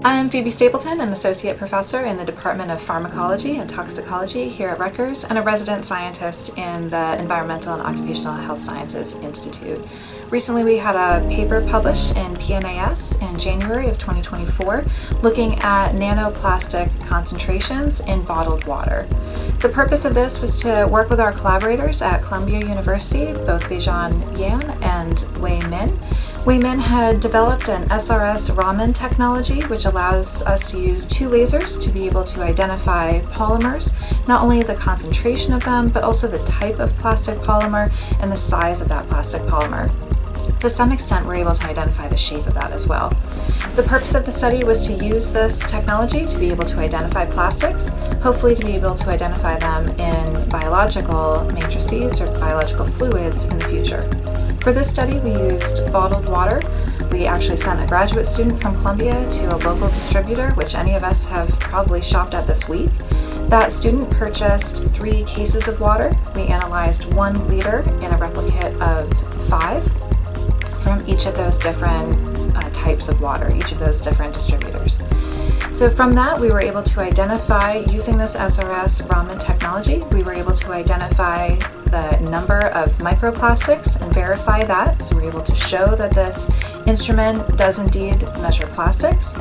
I'm Phoebe Stapleton, an associate professor in the Department of Pharmacology and Toxicology here at Rutgers, and a resident scientist in the Environmental and Occupational Health Sciences Institute. Recently we had a paper published in PNAS in January of 2024 looking at nanoplastic concentrations in bottled water. The purpose of this was to work with our collaborators at Columbia University, both Beijan Yan and Wei Min. Wei Min had developed an SRS Raman technology which allows us to use two lasers to be able to identify polymers, not only the concentration of them, but also the type of plastic polymer and the size of that plastic polymer. To some extent, we're able to identify the shape of that as well. The purpose of the study was to use this technology to be able to identify plastics, hopefully to be able to identify them in biological matrices or biological fluids in the future. For this study, we used bottled water. We actually sent a graduate student from Columbia to a local distributor, which any of us have probably shopped at this week. That student purchased 3 cases of water. We analyzed 1 liter in a replicate of 5 from each of those different types of water, each of those different distributors. So from that, we were able to identify, using this SRS Raman technology, we were able to identify the number of microplastics and verify that. So we were able to show that this instrument does indeed measure plastics.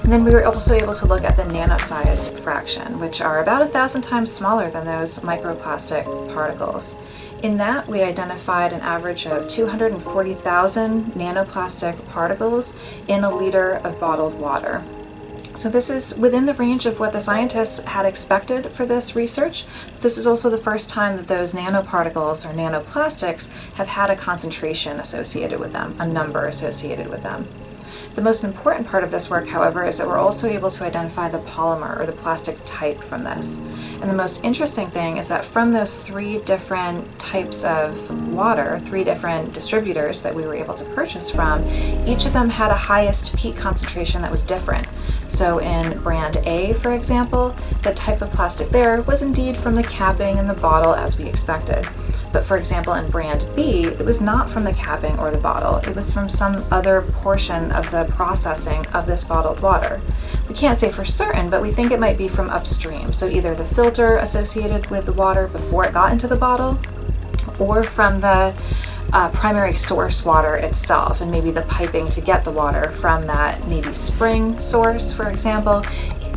And then we were also able to look at the nano-sized fraction, which are about 1,000 times smaller than those microplastic particles. In that, we identified an average of 240,000 nanoplastic particles in a liter of bottled water. So this is within the range of what the scientists had expected for this research. This is also the first time that those nanoparticles or nanoplastics have had a concentration associated with them, a number associated with them. The most important part of this work, however, is that we're also able to identify the polymer or the plastic type from this. And the most interesting thing is that from those 3 different types of water, 3 different distributors that we were able to purchase from, each of them had a highest peak concentration that was different. So in brand A, for example, the type of plastic there was indeed from the capping in the bottle as we expected. But for example, in brand B, it was not from the capping or the bottle. It was from some other portion of the processing of this bottled water. We can't say for certain, but we think it might be from upstream. So either the filter associated with the water before it got into the bottle, or from the primary source water itself, and maybe the piping to get the water from that maybe spring source, for example,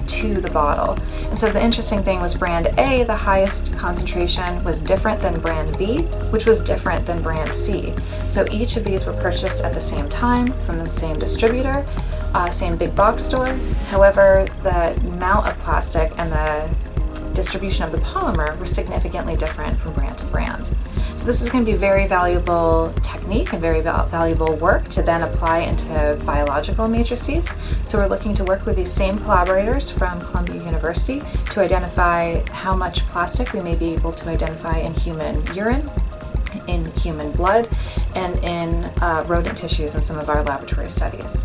to the bottle. And so the interesting thing was brand A, the highest concentration was different than brand B, which was different than brand C. So each of these were purchased at the same time from the same distributor, same big box store. However, the amount of plastic and the distribution of the polymer were significantly different from brand to brand. So this is going to be very valuable technique and very valuable work to then apply into biological matrices. So we're looking to work with these same collaborators from Columbia University to identify how much plastic we may be able to identify in human urine, in human blood, and in rodent tissues in some of our laboratory studies.